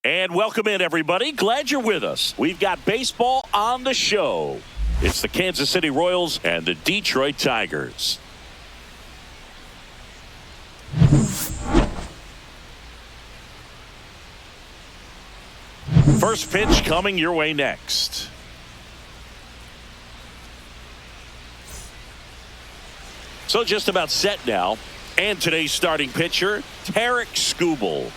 And welcome in, everybody. Glad you're with us. We've got baseball on the show. It's the Kansas City Royals and the Detroit Tigers. First pitch coming your way next. So just about set now. And today's starting pitcher, Tarik Skubal.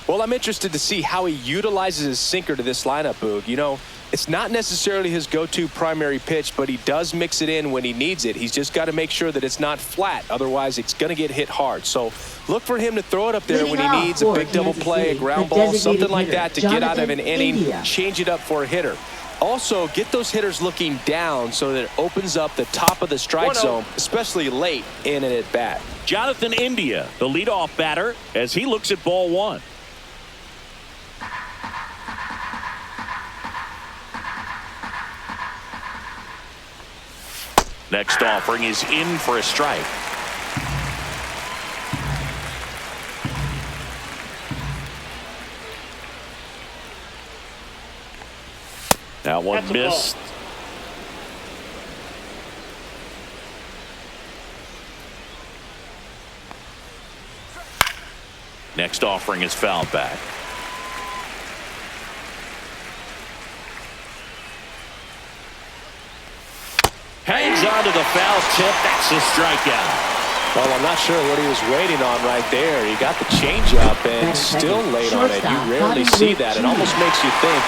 Well, I'm interested to see how he utilizes his sinker to this lineup, Boog. You know, it's not necessarily his go-to primary pitch, but he does mix it in when he needs it. He's just got to make sure that it's not flat. Otherwise, it's going to get hit hard. So look for him to throw it up there when he needs a big double play, a ground ball, something like that to get out of an inning, change it up for a hitter. Also, get those hitters looking down so that it opens up the top of the strike zone, especially late in an at-bat. Jonathan India, the leadoff batter, as he looks at ball one. Next offering is in for a strike. That one missed. Next offering is fouled back. Hangs on to the foul tip. That's a strikeout. Well, I'm not sure what he was waiting on right there. He got the changeup and still late on it. You rarely see that. It almost makes you think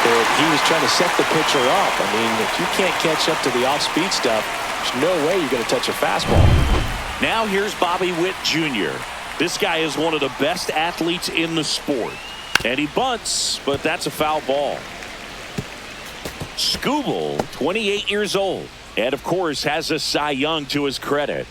that he was trying to set the pitcher up. I mean, if you can't catch up to the off-speed stuff, there's no way you're going to touch a fastball. Now here's Bobby Witt Jr. This guy is one of the best athletes in the sport. And he bunts, but that's a foul ball. Skubal, 28 years old. And, of course, has a Cy Young to his credit.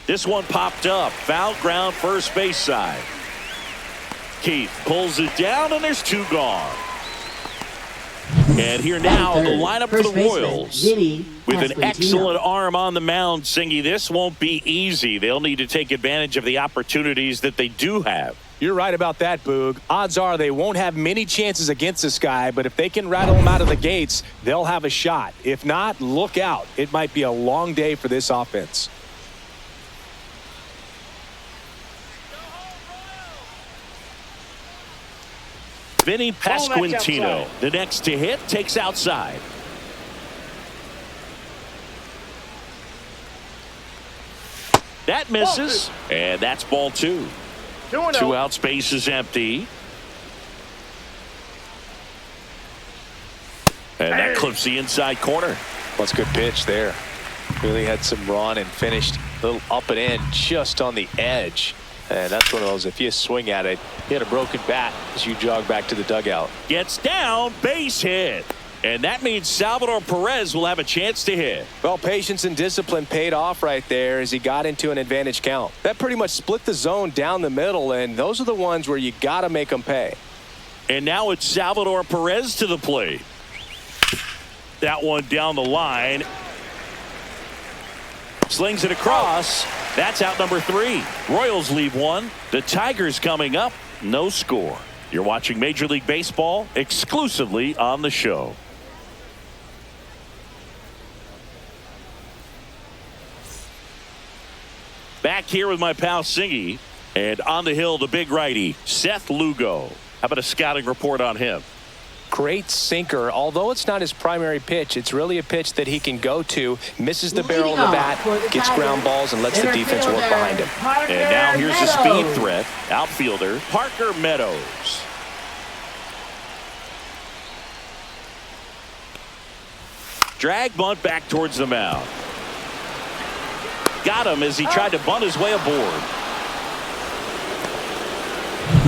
This one popped up. Foul ground first base side. Keith pulls it down, and there's two gone. And here now, the lineup for the Royals. With an excellent arm on the mound, Singy, this won't be easy. They'll need to take advantage of the opportunities that they do have. You're right about that, Boog. Odds are they won't have many chances against this guy, but if they can rattle him out of the gates, they'll have a shot. If not, look out. It might be a long day for this offense. Vinny Pasquantino, the next to hit, takes outside. That misses, and that's ball two. 2 outs, base is empty. And that clips the inside corner. That's a good pitch there. Really had some run and finished a little up and in just on the edge. And that's one of those, if you swing at it, you had a broken bat as you jog back to the dugout. Gets down, base hit. And that means Salvador Perez will have a chance to hit. Well, patience and discipline paid off right there as he got into an advantage count. That pretty much split the zone down the middle, and those are the ones where you got to make them pay. And now it's Salvador Perez to the plate. That one down the line. Slings it across. That's out number 3. Royals leave 1. The Tigers coming up. No score. You're watching Major League Baseball exclusively on the show. Back here with my pal Singy. And on the hill, the big righty, Seth Lugo. How about a scouting report on him? Great sinker. Although it's not his primary pitch, it's really a pitch that he can go to. Misses the barrel of the bat, gets ground balls, and lets the defense work behind him. And now here's the speed threat. Outfielder Parker Meadows. Drag bunt back towards the mound. Got him as he tried to bunt his way aboard.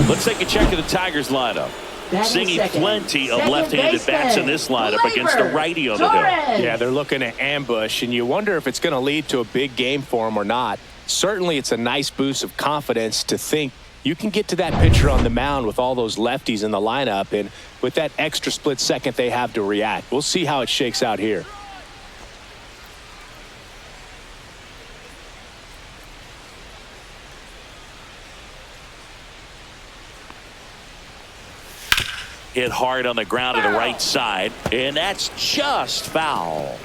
Let's take a check of the Tigers lineup. Singing plenty of left-handed bats in this lineup against the righty on the hill. Yeah, they're looking at ambush, and you wonder if it's going to lead to a big game for them or not. Certainly, it's a nice boost of confidence to think you can get to that pitcher on the mound with all those lefties in the lineup, and with that extra split second they have to react. We'll see how it shakes out here. Hit hard on the ground to the right side, and that's just foul.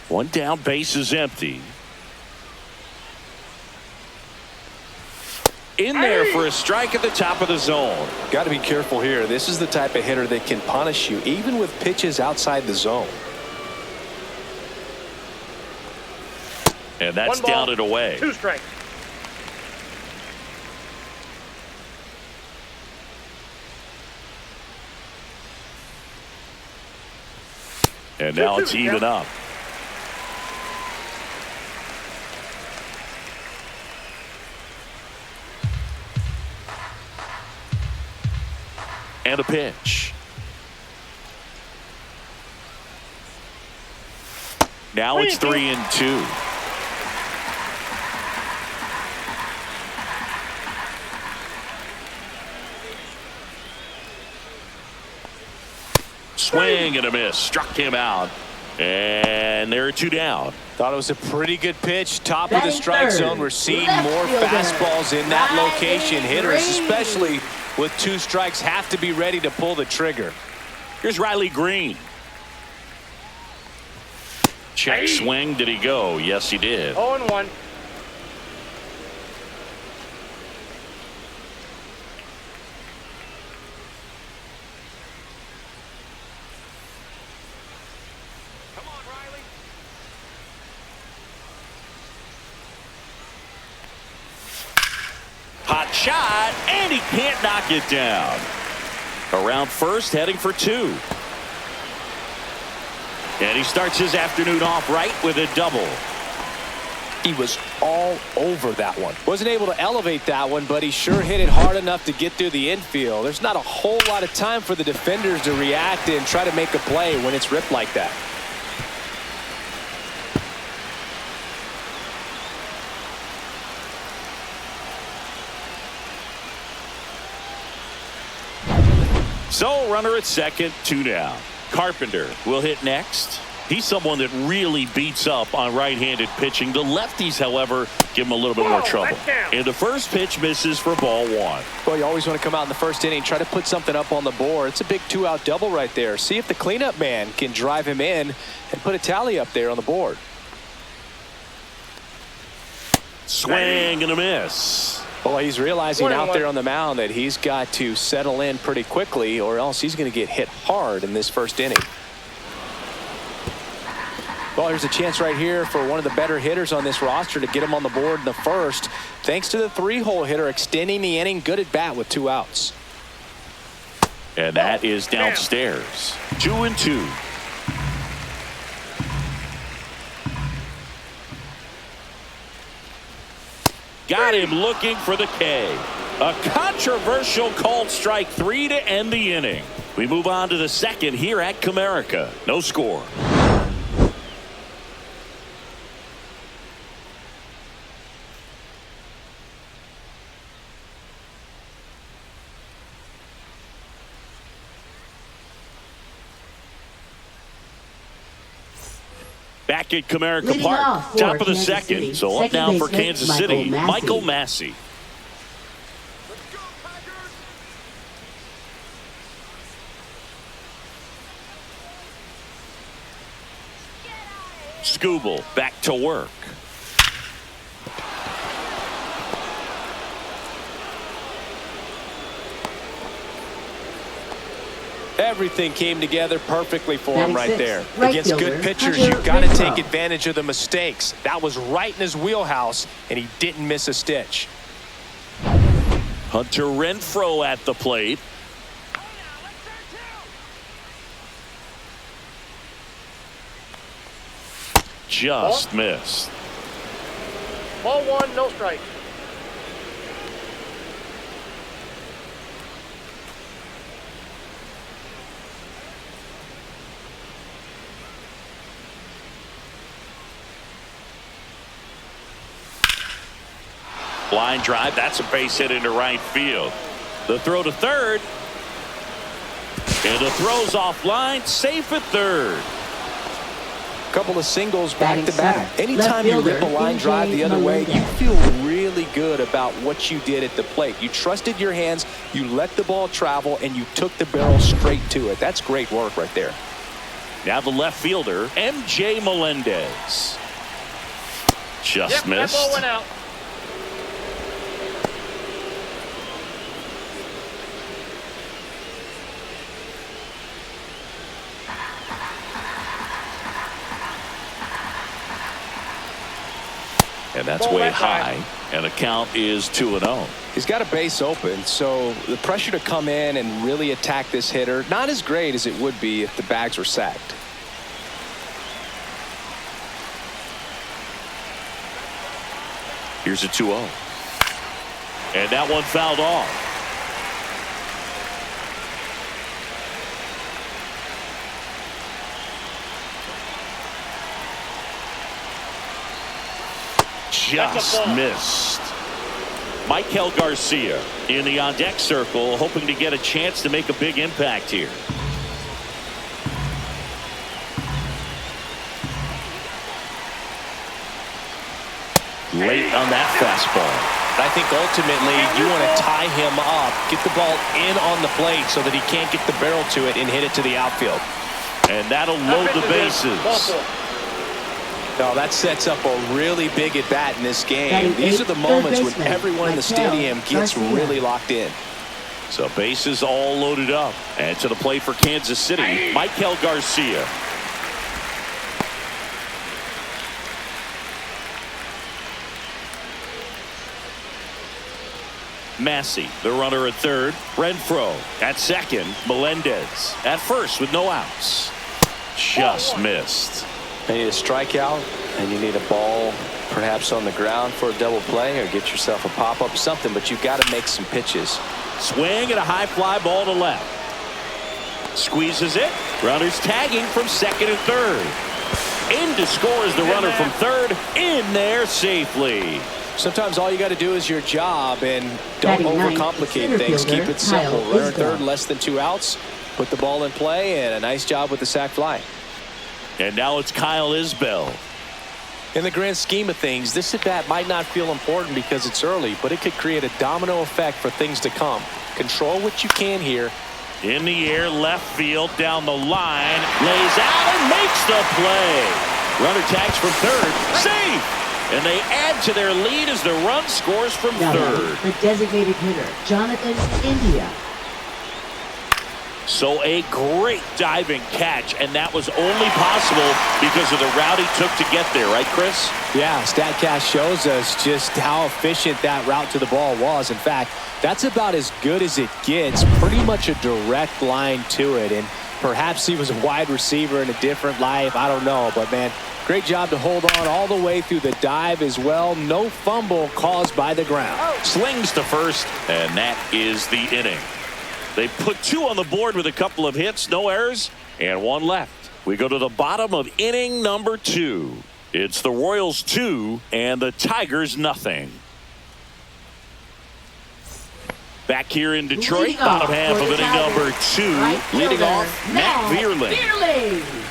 One down, base is empty. In there for a strike at the top of the zone. Got to be careful here. This is the type of hitter that can punish you even with pitches outside the zone. And that's down and away. 2 strikes. And now it's even up. And a pitch. Now it's 3-2. Swing and a miss. Struck him out. And there are 2 down. Thought it was a pretty good pitch. Top of the strike zone. We're seeing more fastballs in that location. Hitters, especially with 2 strikes, have to be ready to pull the trigger. Here's Riley Green. Check swing. Did he go? Yes, he did. 0-1. Hot shot, and he can't knock it down. Around first, heading for 2. And he starts his afternoon off right with a double. He was all over that one. Wasn't able to elevate that one, but he sure hit it hard enough to get through the infield. There's not a whole lot of time for the defenders to react and try to make a play when it's ripped like that. So runner at second, 2 down. Carpenter will hit next. He's someone that really beats up on right-handed pitching. The lefties, however, give him a little bit more trouble. And the first pitch misses for ball 1. Well, you always want to come out in the first inning, try to put something up on the board. It's a big 2-out double right there. See if the cleanup man can drive him in and put a tally up there on the board. Swing and a miss. Well, he's realizing out there on the mound that he's got to settle in pretty quickly, or else he's going to get hit hard in this first inning. Well, there's a chance right here for one of the better hitters on this roster to get him on the board in the first, thanks to the 3-hole hitter extending the inning. Good at bat with 2 outs. And that is downstairs. 2-2. Got him looking for the K. A controversial called strike 3 to end the inning. We move on to the second here at Comerica. No score. Back at Comerica Park, top of the second. So up now for Kansas City, Michael Massey. Skubal back to work. Everything came together perfectly for him right there. Against good pitchers, you've got to take advantage of the mistakes. That was right in his wheelhouse, and he didn't miss a stitch. Hunter Renfroe at the plate. Just missed. Ball 1, no strike. Line drive, that's a base hit into right field. The throw to third. And the throw's offline, safe at third. Couple of singles back to back. Start. Anytime you rip a line drive the other way, you feel really good about what you did at the plate. You trusted your hands, you let the ball travel, and you took the barrel straight to it. That's great work right there. Now the left fielder, MJ Melendez. Just missed. That ball went out. And that's way high. And the count is 2-0. He's got a base open, so the pressure to come in and really attack this hitter, not as great as it would be if the bags were sacked. Here's a 2-0. And that one fouled off. Just missed. Michael Garcia in the on-deck circle, hoping to get a chance to make a big impact here. Late on that fastball. I think ultimately you want to tie him up, get the ball in on the plate so that he can't get the barrel to it and hit it to the outfield. And that'll load the bases. No, that sets up a really big at bat in this game. These are the moments when everyone in the stadium gets really locked in. So bases all loaded up. And to the plate for Kansas City, Michael Garcia. Massey, the runner at third. Renfroe at second. Melendez at first with no outs. Just missed. You need a strikeout, and you need a ball perhaps on the ground for a double play, or get yourself a pop-up, something, but you've got to make some pitches. Swing and a high fly ball to left. Squeezes it. Runners tagging from second and third. In to score is the runner from third. In there safely. Sometimes all you got to do is your job, and don't overcomplicate things. Keep it simple. Runner at third, less than 2 outs. Put the ball in play, and a nice job with the sac fly. And now it's Kyle Isbell. In the grand scheme of things, this at bat might not feel important because it's early, but it could create a domino effect for things to come. Control what you can here. In the air, left field, down the line, lays out and makes the play. Runner tags from third, safe, and they add to their lead as the run scores from third. The designated hitter, Jonathan India. So a great diving catch, and that was only possible because of the route he took to get there, right, Chris? Yeah, StatCast shows us just how efficient that route to the ball was. In fact, that's about as good as it gets. Pretty much a direct line to it, and perhaps he was a wide receiver in a different life. I don't know, but man, great job to hold on all the way through the dive as well. No fumble caused by the ground. Slings to first, and that is the inning. They put 2 on the board with a couple of hits, no errors, and 1 left. We go to the bottom of inning number 2. It's the Royals 2 and the Tigers nothing. Back here in Detroit, bottom half of inning number 2. Leading off, Matt Vierling.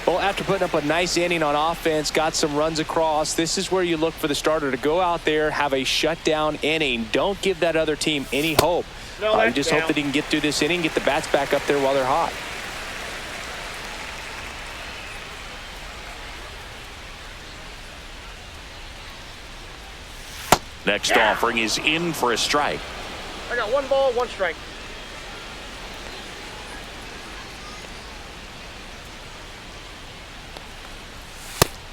Well, after putting up a nice inning on offense, got some runs across, this is where you look for the starter to go out there, have a shutdown inning. Don't give that other team any hope. You just hope that he can get through this inning, get the bats back up there while they're hot. Next offering is in for a strike. I got 1 ball, 1 strike.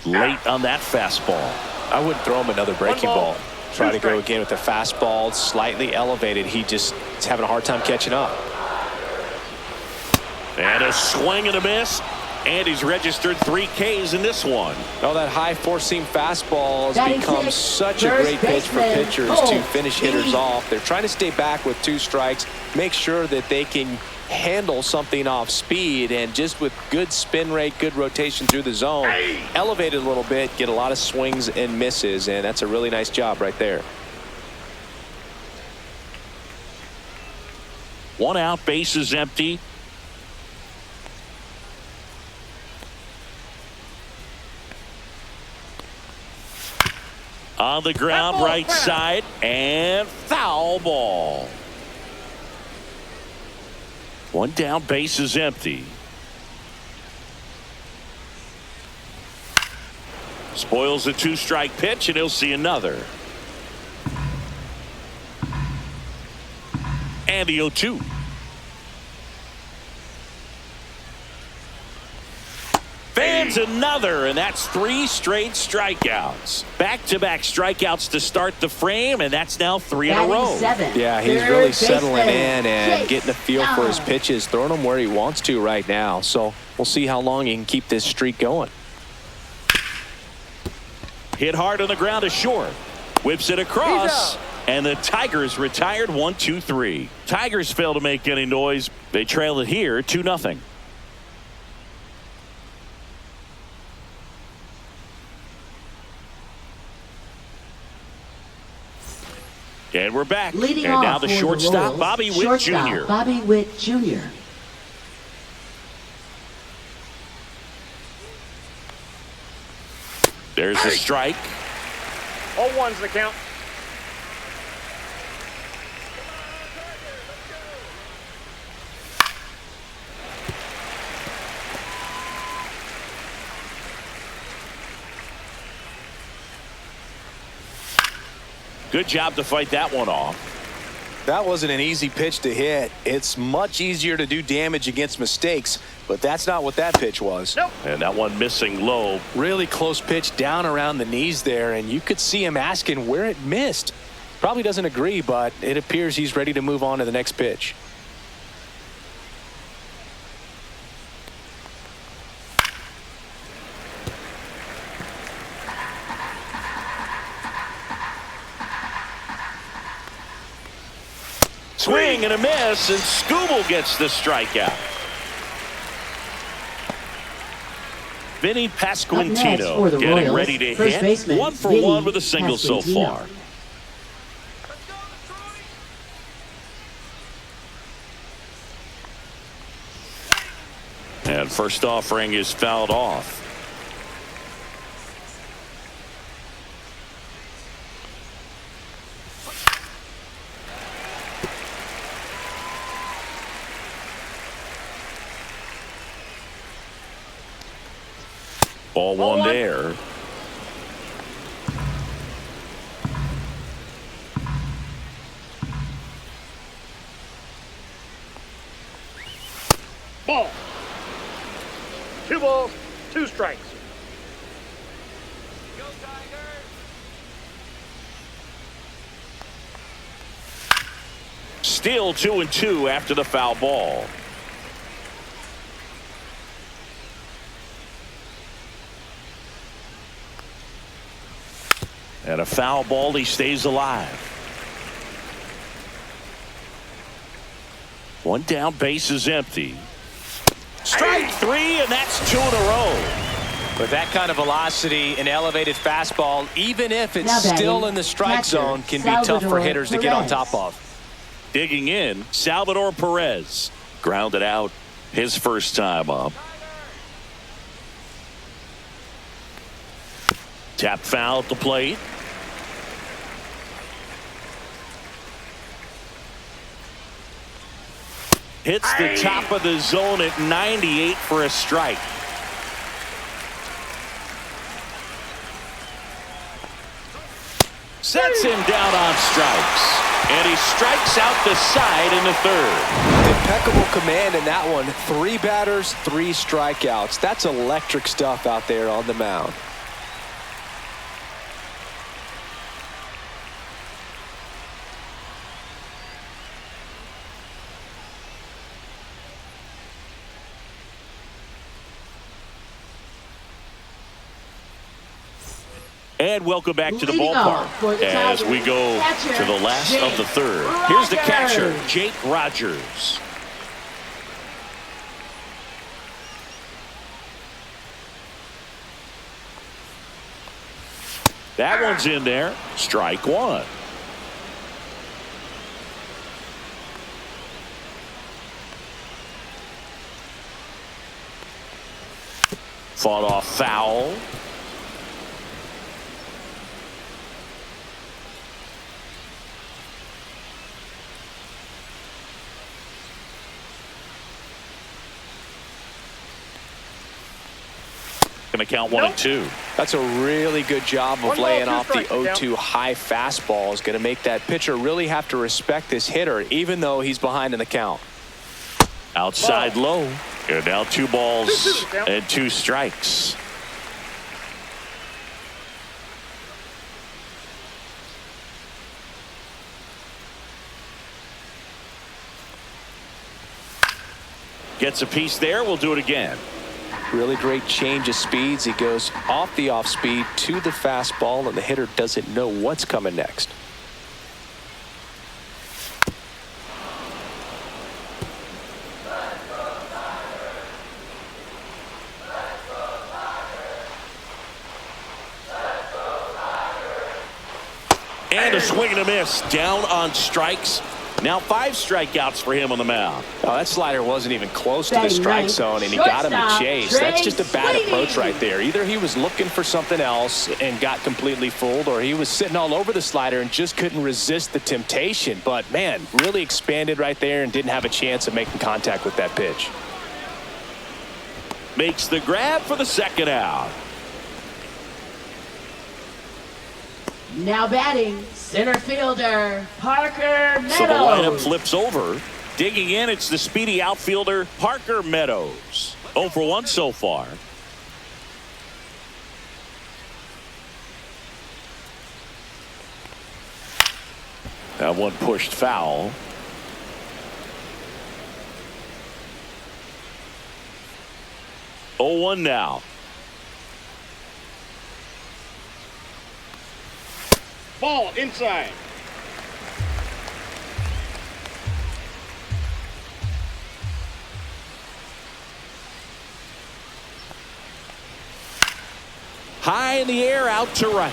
Late on that fastball. I wouldn't throw him another breaking ball. Try to go again with the fastball, slightly elevated. He just is having a hard time catching up. And a swing and a miss. And he's registered 3 Ks in this one. Oh, that high four-seam fastball has become such a great pitch for pitchers to finish hitters off. They're trying to stay back with 2 strikes, make sure that they can handle something off speed, and just with good spin rate, good rotation through the zone, elevate it a little bit, get a lot of swings and misses, and that's a really nice job right there. 1 out, bases empty. On the ground, right side, and foul ball. One down, base is empty. Spoils the 2-strike pitch, and he'll see another. And the 0-2. Fans another, and that's 3 straight strikeouts. Back-to-back strikeouts to start the frame, and that's now 3 in a row. Yeah, he's really settling in and getting a feel for his pitches, throwing them where he wants to right now. So we'll see how long he can keep this streak going. Hit hard on the ground to short. Whips it across. And the Tigers retired 1-2-3. Tigers fail to make any noise. They trail it here 2-0. And we're back. Leading and off now the shortstop, Bobby Witt Jr. Bobby Witt Jr. There's the strike. 0-1's the count. Good job to fight that one off. That wasn't an easy pitch to hit. It's much easier to do damage against mistakes, but that's not what that pitch was. Nope. And that one missing low. Really close pitch down around the knees there, and you could see him asking where it missed. Probably doesn't agree, but it appears he's ready to move on to the next pitch. Swing and a miss, and Skubal gets the strikeout. Vinny Pasquantino getting Royals, ready to first hit. baseman, 1 for Vinny 1 with a single so Pasquantino. far. And first offering is fouled off. Ball one there. Ball. 2 balls, 2 strikes. Go Tigers. Still 2-2 after the foul ball. And a foul ball, he stays alive. 1 down, base is empty. Strike 3, and that's 2 in a row. With that kind of velocity, an elevated fastball, even if it's Now batting, still in the strike catcher, zone, can be tough for Salvador hitters to get on Perez. top of. Digging in, Salvador Perez. Grounded out his first time up. Tap foul at the plate. Hits the top of the zone at 98 for a strike. Sets him down on strikes. And he strikes out the side in the 3rd. Impeccable command in that one. 3 batters, 3 strikeouts. That's electric stuff out there on the mound. And welcome back to the Leading off for ballpark the as Tigers, we go catcher, to the last of the Jake 3rd. Here's the catcher, Rogers. Jake Rogers. That one's in there. Strike 1. Fought off foul. count 1-2. That's a really good job of 1 ball, laying 2 off the strikes, 0-2 high fastball. Is going to make that pitcher really have to respect this hitter, even though he's behind in the count. Outside low. And now 2 balls 2-2 count. and 2 strikes. Gets a piece there. We'll do it again. Really great change of speeds. He goes off the off speed to the fastball, and the hitter doesn't know what's coming next. And a swing and a miss. Down on strikes. Now 5 strikeouts for him on the mound. Oh, that slider wasn't even close to the Batting strike ninth, zone, and he got him to shortstop, chase. That's just a bad Trey approach Sweeney. right there. Either he was looking for something else and got completely fooled, or he was sitting all over the slider and just couldn't resist the temptation. But, man, really expanded right there and didn't have a chance of making contact with that pitch. Makes the grab for the second out. Now batting, center fielder, Parker Meadows. So the lineup flips over. Digging in, it's the speedy outfielder, Parker Meadows. 0 for 1 so far. That one pushed foul. Oh, 1 now. Ball inside. High in the air, out to right.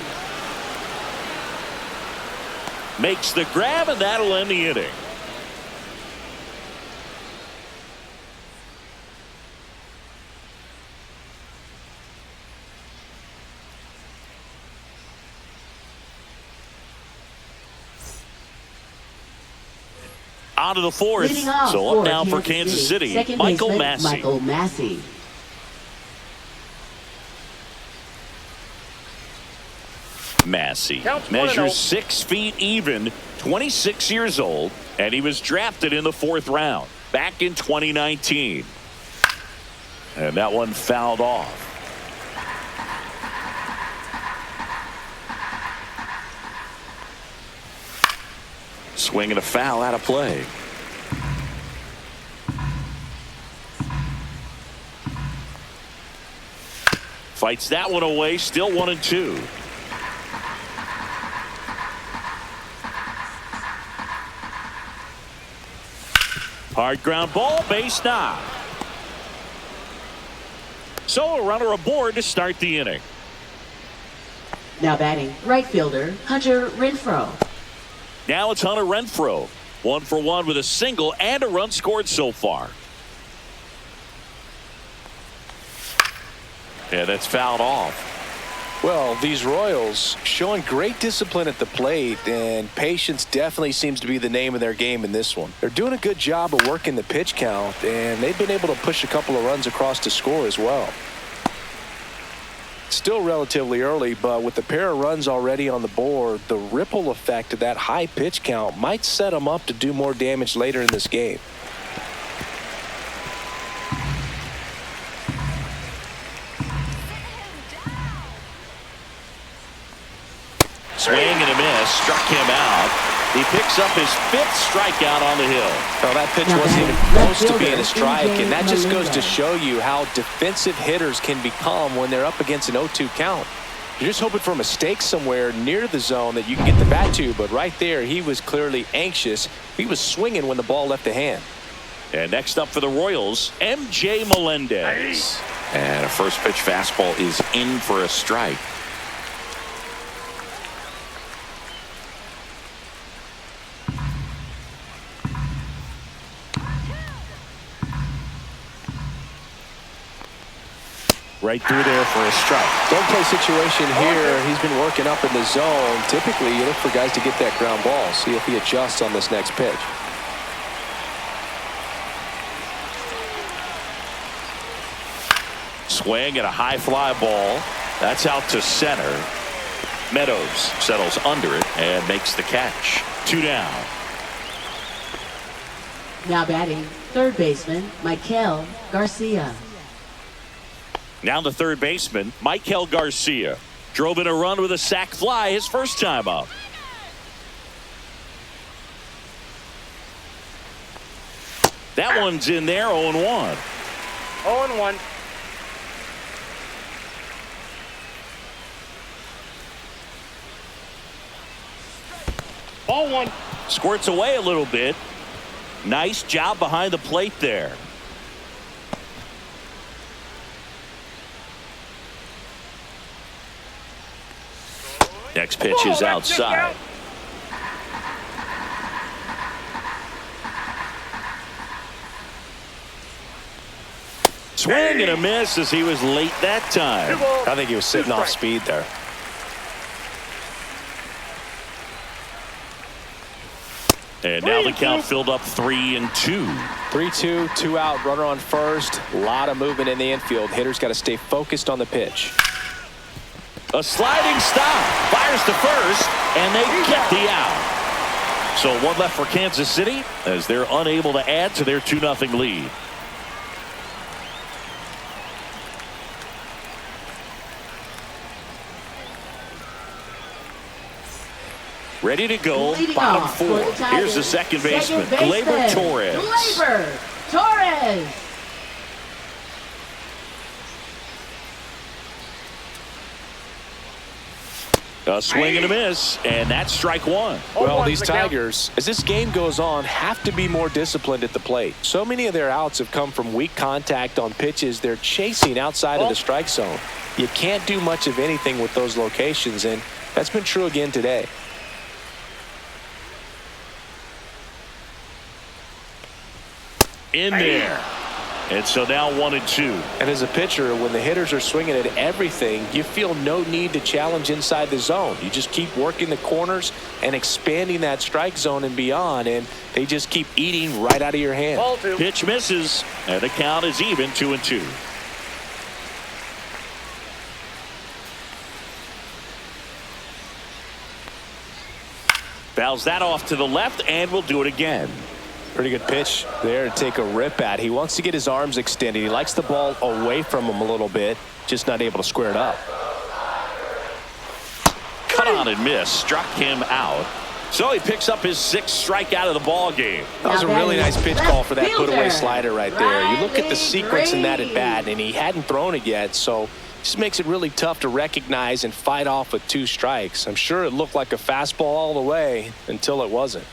Makes the grab, and that'll end the inning. On to the 4th. Leading off So up now for Kansas City, second Michael baseman, Massey. Michael Massey. Massey Counts 1-0. measures 6 feet even, 26 years old, and he was drafted in the 4th round back in 2019. And that one fouled off. Swing and a foul out of play. Fights that one away, still 1-2. Hard ground ball, base knock. So a runner aboard to start the inning. Now batting, right fielder, Hunter Renfroe. Now it's Hunter Renfroe. 1 for 1 with a single and a run scored so far. Yeah, that's fouled off. Well, these Royals showing great discipline at the plate, and patience definitely seems to be the name of their game in this one. They're doing a good job of working the pitch count, and they've been able to push a couple of runs across to score as well. Still relatively early, but with the pair of runs already on the board, the ripple effect of that high pitch count might set them up to do more damage later in this game. Swing and a miss, struck him out. He picks up his 5th strikeout on the hill. Well, that pitch wasn't even close to being a strike, and that just goes to show you how defensive hitters can become when they're up against an 0-2 count. You're just hoping for a mistake somewhere near the zone that you can get the bat to, but right there, he was clearly anxious. He was swinging when the ball left the hand. And next up for the Royals, M.J. Melendez. And a first pitch fastball is in for a strike. Right through there for a strike. Don't play situation here. He's been working up in the zone. Typically, you look for guys to get that ground ball. See if he adjusts on this next pitch. swing and a high fly ball. That's out to center. Meadows settles under it and makes the catch. 2 down. Now batting, third baseman, Michael Garcia. Now the third baseman, Michael Garcia. Drove in a run with a sac fly his first time up. That one's in there, 0-1. 0-1. Ball 1. Squirts away a little bit. Nice job behind the plate there. Next pitch is outside. Swing and a miss as he was late that time. I think he was sitting off speed there. And now the count filled up 3-2. 3-2, 2 out, runner on first. A lot of movement in the infield. Hitters got to stay focused on the pitch. A sliding stop. Fires to first, and they get the out. So one left for Kansas City as they're unable to add to their 2-0 lead. Ready to go, Leading bottom off 4. for the Tigers, Here's the second baseman, baseman, Gleyber Torres. Gleyber Torres. A swing and a miss, and that's strike 1. Well, these Tigers, as this game goes on, have to be more disciplined at the plate. So many of their outs have come from weak contact on pitches they're chasing outside of the strike zone. You can't do much of anything with those locations, and that's been true again today. In there. And so now 1-2. And as a pitcher, when the hitters are swinging at everything, you feel no need to challenge inside the zone. You just keep working the corners and expanding that strike zone and beyond, and they just keep eating right out of your hand. Ball 2. Pitch misses, and the count is even, 2-2. Fouls that off to the left, and we'll do it again. Pretty good pitch there to take a rip at. He wants to get his arms extended. He likes the ball away from him a little bit, just not able to square it up. Cut on and miss, struck him out. So he picks up his 6th strikeout of the ball game. That was a really nice pitch call for that put-away slider right there. You look at the sequence in that at bat, and he hadn't thrown it yet, so just makes it really tough to recognize and fight off with 2 strikes. I'm sure it looked like a fastball all the way until it wasn't.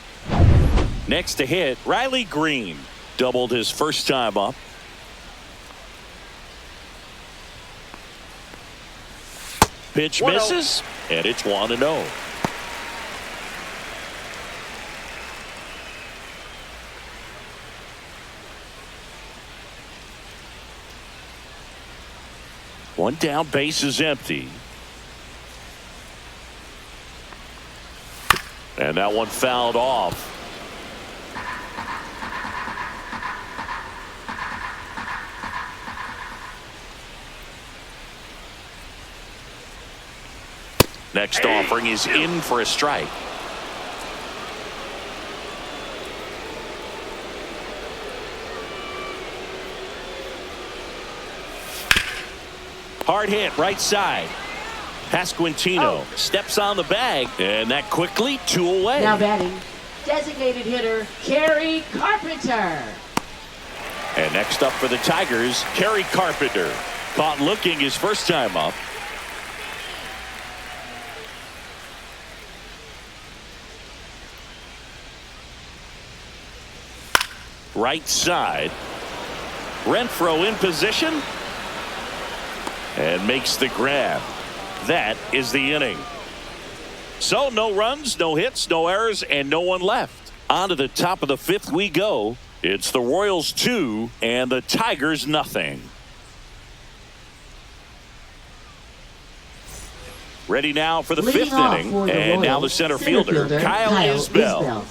Next to hit, Riley Green doubled his first time up. Pitch misses, and it's 1-0. One down, base is empty. And that one fouled off. Next offering is in for a strike. Hard hit, right side. Pasquantino steps on the bag, and that quickly 2 away. Now batting, designated hitter, Kerry Carpenter. And next up for the Tigers, Kerry Carpenter. Caught looking his first time up. Right side. Renfroe in position. And makes the grab. That is the inning. So no runs, no hits, no errors, and no one left. On to the top of the 5th we go. It's the Royals 2 and the Tigers nothing. Ready now for the 5th inning. And now the center fielder, Kyle Isbell.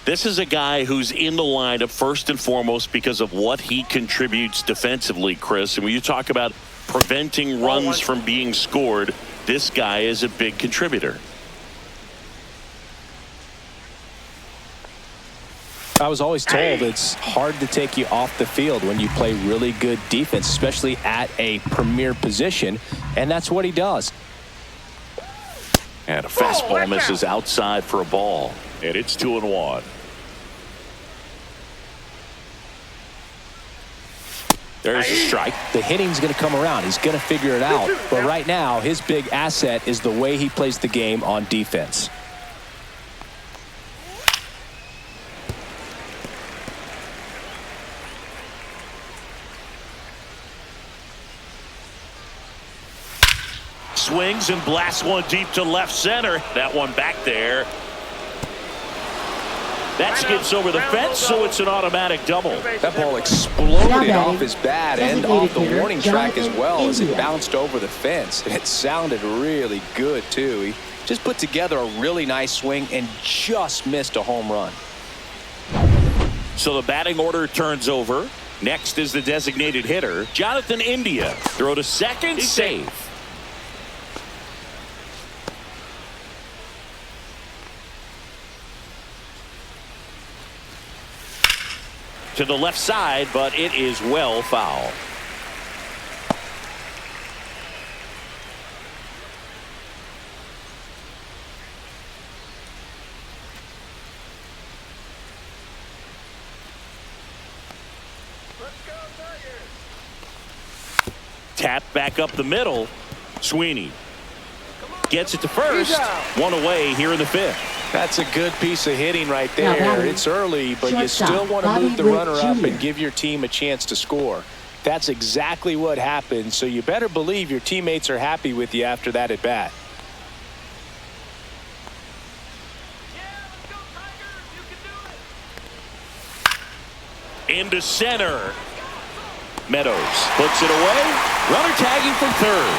This is a guy who's in the lineup first and foremost because of what he contributes defensively, Chris. And when you talk about preventing runs from being scored. This guy is a big contributor. I was always told it's hard to take you off the field when you play really good defense, especially at a premier position, and that's what he does. And a fastball misses outside for a ball, and it's 2-1. There's a strike. The hitting's going to come around. He's going to figure it out. But right now, his big asset is the way he plays the game on defense. Swings and blasts one deep to left center. That one back there. That skips over the fence, so it's an automatic double. That ball exploded off his bat and off the warning track as well as it bounced over the fence. And it sounded really good, too. He just put together a really nice swing and just missed a home run. So the batting order turns over. Next is the designated hitter, Jonathan India. Throw to second, safe. To the left side, but it is well foul. Tap back up the middle. Sweeney gets it to first. One away here in the fifth. That's a good piece of hitting right there. It's early, but you still want to move the runner up and give your team a chance to score. That's exactly what happened, so you better believe your teammates are happy with you after that at bat. Into center. Meadows puts it away. Runner tagging from third.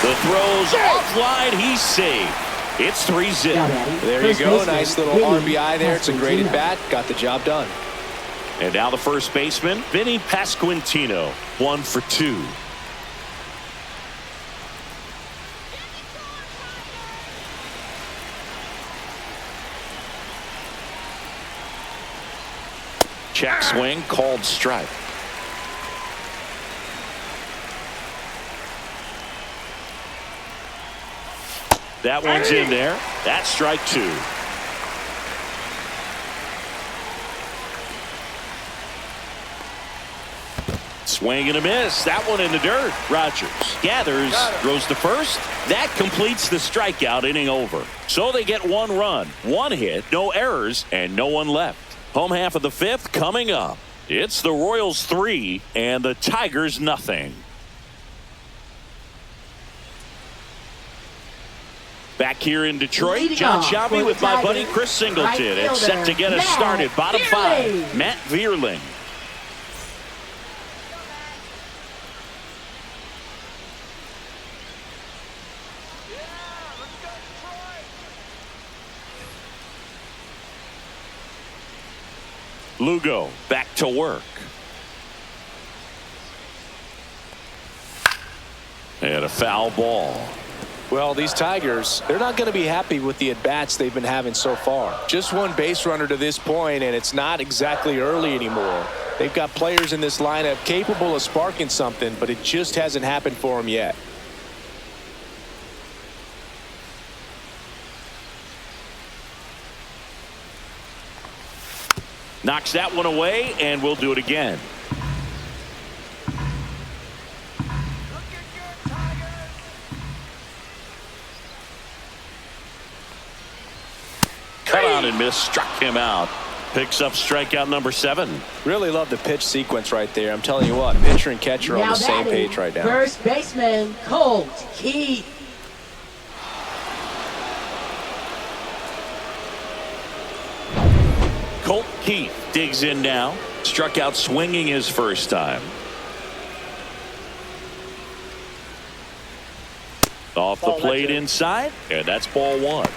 The throw's offline. He's safe. It's 3-0. There you go. Nice little RBI there. It's a great at bat. Got the job done. And now the first baseman, Vinny Pasquantino, 1 for 2. Check swing, called strike. That one's in there. That's strike 2. Swing and a miss. That one in the dirt. Rogers gathers, throws to first. That completes the strikeout, inning over. So they get 1 run, 1 hit, no errors, and no one left. Home half of the fifth coming up. It's the Royals 3 and the Tigers nothing. Back here in Detroit, John Shelby with my buddy Chris Singleton. It's set to get us started. Bottom 5, Matt Vierling. Lugo back to work. And a foul ball. Well, these Tigers, they're not going to be happy with the at-bats they've been having so far. Just 1 base runner to this point, and it's not exactly early anymore. They've got players in this lineup capable of sparking something, but it just hasn't happened for them yet. Knocks that one away, and we'll do it again. Cut on and miss, struck him out. Picks up strikeout number 7. Really love the pitch sequence right there. I'm telling you what, pitcher and catcher are on the same page right now. First baseman, Colt Keith. Colt Keith digs in now. Struck out swinging his first time. Off the plate inside, and that's ball 1.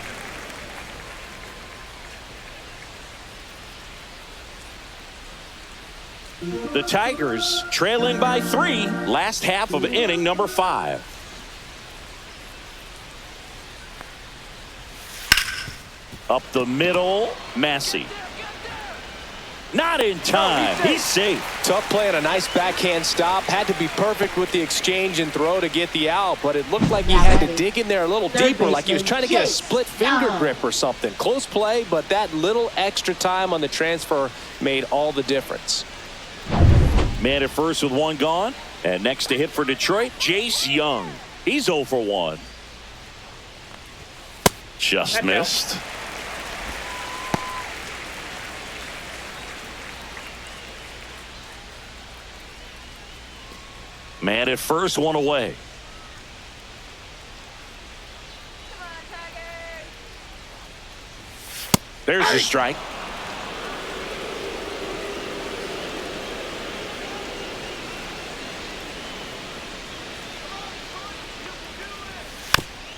The Tigers trailing by 3, last half of inning number 5. Up the middle, Massey. Not in time. He's safe. Tough play and a nice backhand stop. Had to be perfect with the exchange and throw to get the out, but it looked like he had to dig in there a little deeper, like he was trying to get a split finger grip or something. Close play, but that little extra time on the transfer made all the difference. Man at first with 1 gone. And next to hit for Detroit, Jace Young. He's 0 for 1. Just missed. Man at first, 1 away. There's the strike.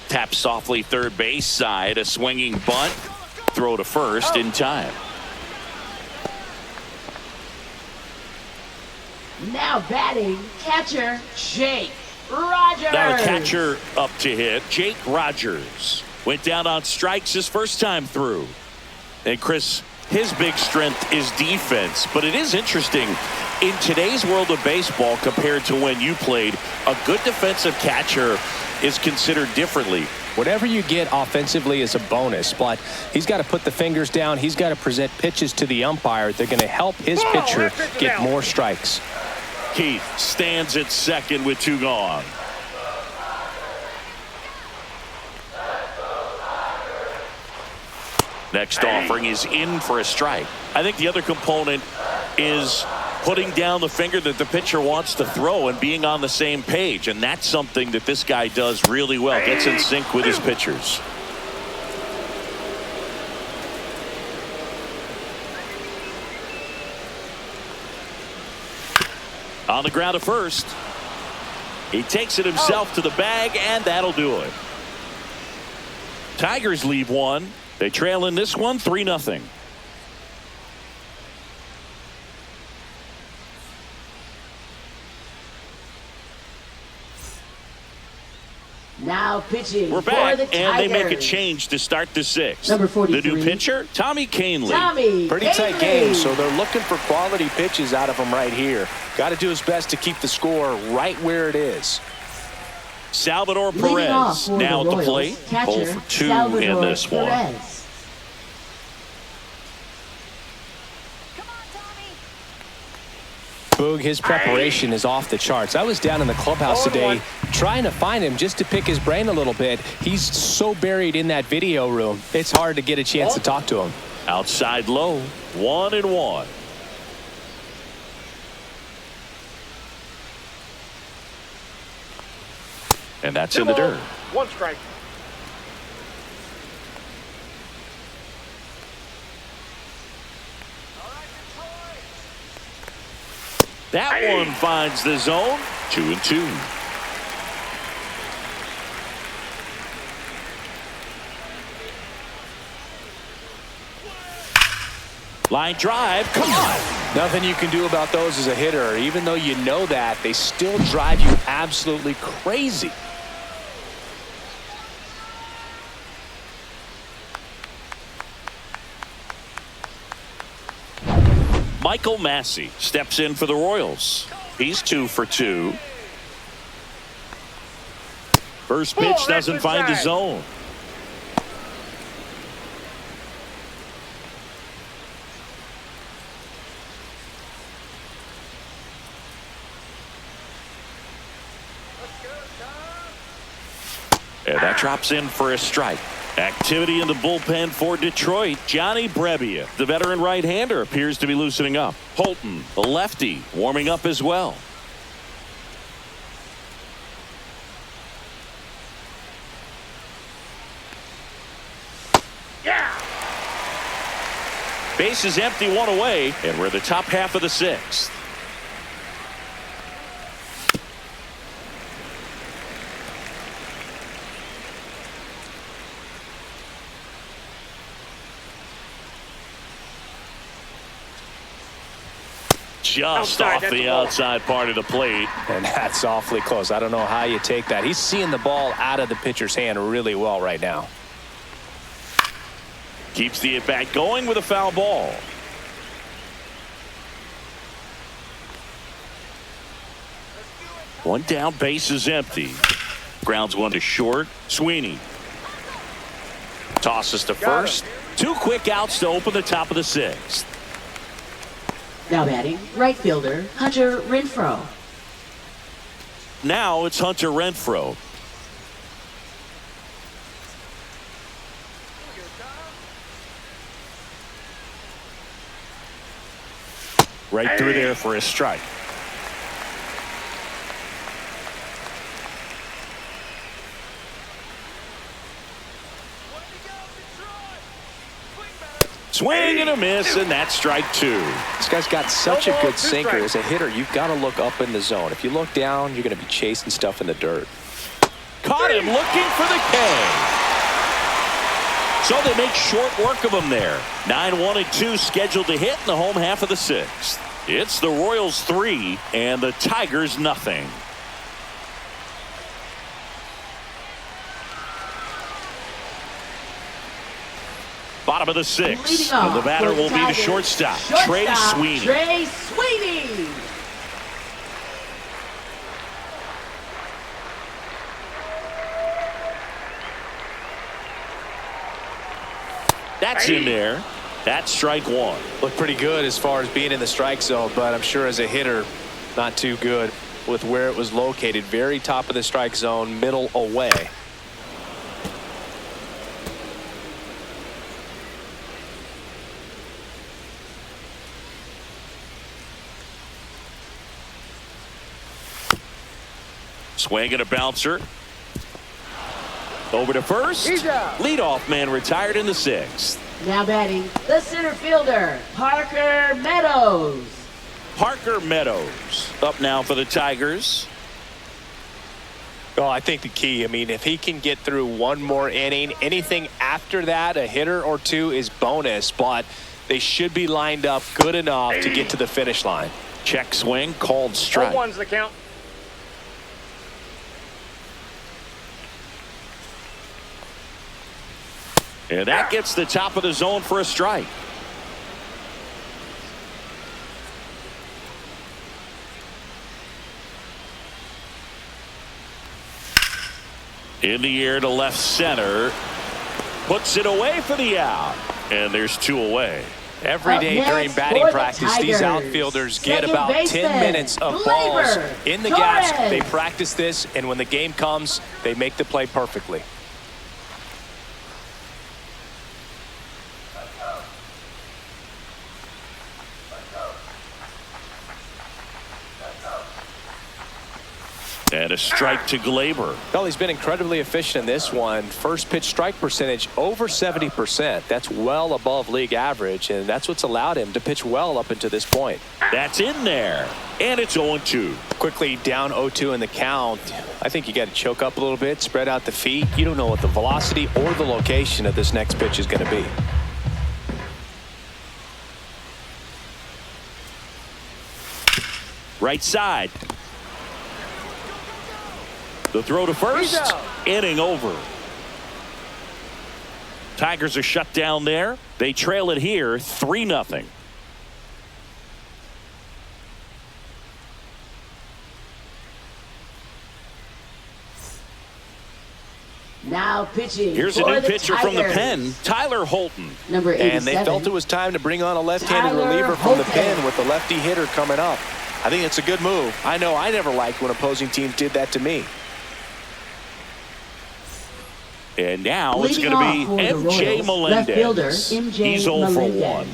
Tap softly third base side. A swinging bunt. Throw to first in time. Now batting, catcher Jake Rogers. Now the catcher up to hit. Jake Rogers went down on strikes his first time through. And Chris, his big strength is defense. But it is interesting, in today's world of baseball compared to when you played, a good defensive catcher is considered differently. Whatever you get offensively is a bonus, but he's got to put the fingers down. He's got to present pitches to the umpire. They're going to help his pitcher get more strikes. Keith stands at second with 2 gone. Next offering is in for a strike. I think the other component is putting down the finger that the pitcher wants to throw and being on the same page. And that's something that this guy does really well. Gets in sync with his pitchers. On the ground at first. He takes it himself to the bag, and that'll do it. Tigers leave 1. They trail in this one 3-0. Now pitching. We're back, for the and they make a Tigers. change to start the 6th. Number 43. The new pitcher, Tommy Kahnle. Pretty tight game, so they're looking for quality pitches out of him right here. Got to do his best to keep the score right where it is. Salvador Leading off Perez for now the at the Royals, plate. catcher, 0 for 2 Salvador in this one. Perez. Boog, his preparation is off the charts. I was down in the clubhouse today trying to find him just to pick his brain a little bit. He's so buried in that video room, it's hard to get a chance to talk to him. Outside low, 1-1. And that's in the dirt. 1 strike. That one finds the zone. 2-2. Line drive. Come on. Nothing you can do about those as a hitter. Even though you know that, they still drive you absolutely crazy. Michael Massey steps in for the Royals. He's 2 for 2. First pitch doesn't find the zone. And that drops in for a strike. Activity in the bullpen for Detroit. Johnny Brebbia, the veteran right-hander, appears to be loosening up. Holton, the lefty, warming up as well. Base is empty, 1 away, and we're in the top half of the 6th. Just off the outside part of the plate. And that's awfully close. I don't know how you take that. He's seeing the ball out of the pitcher's hand really well right now. Keeps the at-bat going with a foul ball. One down, base is empty. Grounds one to short. Sweeney tosses to first. 2 quick outs to open the top of the 6th. Now batting, right fielder, Hunter Renfroe. Now it's Hunter Renfroe. Right through there for a strike. Swing and a miss, and that's strike 2. This guy's got such a good sinker. As a hitter, you've got to look up in the zone. If you look down, you're going to be chasing stuff in the dirt. Caught him looking for the K. So they make short work of him there. 9-1-2 scheduled to hit in the home half of the 6th. It's the Royals 3 and the Tigers nothing. Bottom of the 6th. And the batter will be the shortstop, Trey Sweeney. Trey Sweeney. That's in there. That's strike 1. Looked pretty good as far as being in the strike zone, but I'm sure as a hitter, not too good with where it was located. Very top of the strike zone, middle away. Swing and a bouncer. Over to first. Leadoff man retired in the 6th. Now batting, the center fielder, Parker Meadows. Parker Meadows up now for the Tigers. Oh, I think the key, I mean, if he can get through one more inning, anything after that, a hitter or two is bonus, but they should be lined up good enough to get to the finish line. Check swing, called strike. 1's the count. And that gets the top of the zone for a strike. In the air to left center. Puts it away for the out. And there's 2 away. Every day during batting practice, these outfielders get about 10 minutes of balls in the gaps. They practice this, and when the game comes, they make the play perfectly. And a strike to Glaber. Well, he's been incredibly efficient in this one. First pitch strike percentage over 70%. That's well above league average, and that's what's allowed him to pitch well up until this point. That's in there. And it's 0-2. Quickly down 0-2 in the count. I think you got to choke up a little bit, spread out the feet. You don't know what the velocity or the location of this next pitch is going to be. Right side. The throw to first. Inning over. Tigers are shut down there. They trail it here 3-0. Now pitching. Here's a new pitcher from the pen, Tyler Holton. Number 87. And they felt it was time to bring on a left-handed reliever from the pen with the lefty hitter coming up. I think it's a good move. I know I never liked when opposing teams did that to me. And now it's going to be MJ Melendez. He's 0 for 1.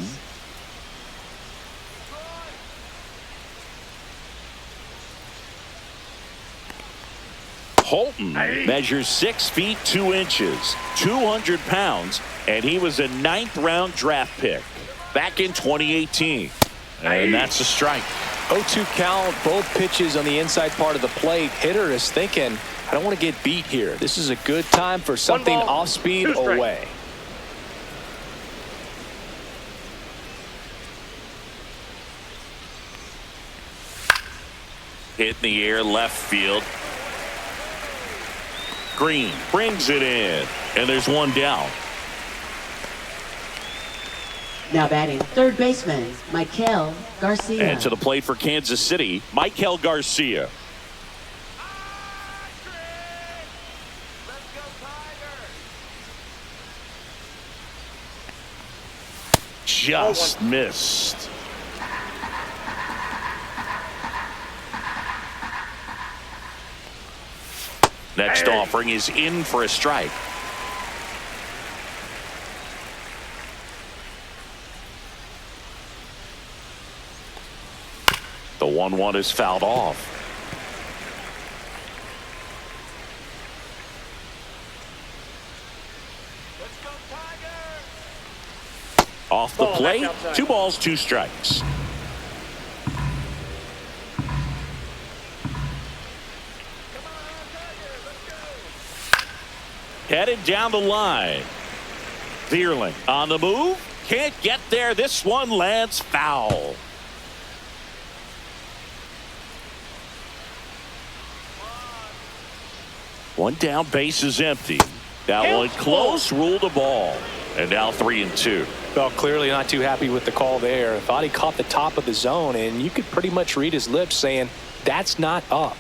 Holton measures 6 feet 2 inches, 200 pounds, and he was a 9th-round draft pick back in 2018. And that's a strike. 0-2 count, both pitches on the inside part of the plate. Hitter is thinking, I don't want to get beat here. This is a good time for something off speed away. Hit in the air, left field. Green brings it in, and there's one down. Now batting third baseman, Michael Garcia. And to the plate for Kansas City, Michael Garcia. Just missed. Next offering is in for a strike. The 1-1 is fouled off. Off the plate, 2 balls, 2 strikes. Headed down the line. Vierling on the move. Can't get there. This one lands foul. One down, base is empty. That one close, ruled a ball. And now 3-2. Well, clearly not too happy with the call there. Thought he caught the top of the zone, and you could pretty much read his lips saying, that's not up.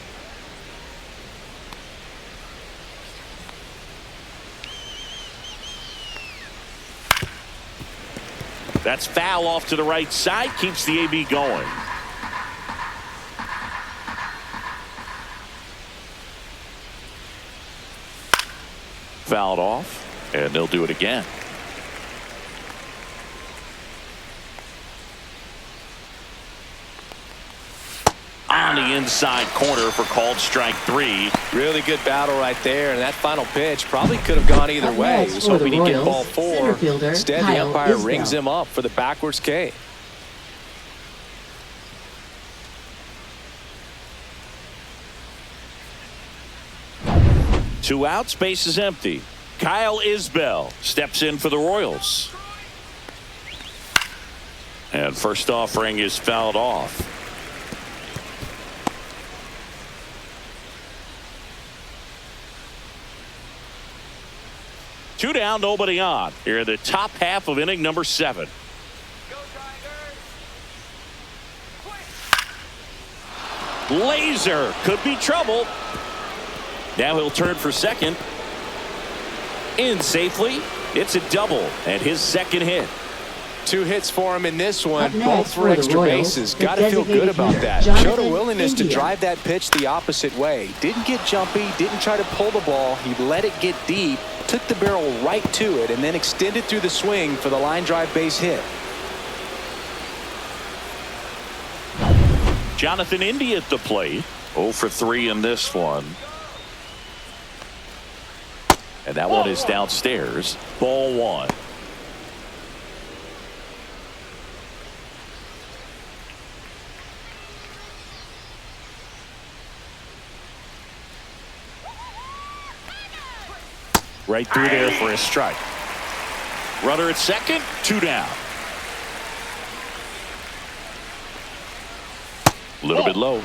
That's foul off to the right side. Keeps the AB going. Fouled off, and they'll do it again. On the inside corner for called strike 3. Really good battle right there, and that final pitch probably could have gone either way. He was hoping he'd get ball 4. Instead, the umpire rings him up for the backwards K. Two outs, base is empty. Kyle Isbell steps in for the Royals. And first offering is fouled off. Two down, nobody on. Here in the top half of inning number 7. Laser could be trouble. Now he'll turn for second. In safely. It's a double and his second hit. 2 hits for him in this one, Up next both for for the extra Royals, bases. the Got to feel good designated about hitter, that. Jonathan Showed a willingness to India. drive that pitch the opposite way. Didn't get jumpy, didn't try to pull the ball. He let it get deep, took the barrel right to it, and then extended through the swing for the line drive base hit. Jonathan India at the plate. 0 for 3 in this one. And that one is downstairs. Ball 1. Right through there for a strike. Runner at second, 2 down. A little bit low.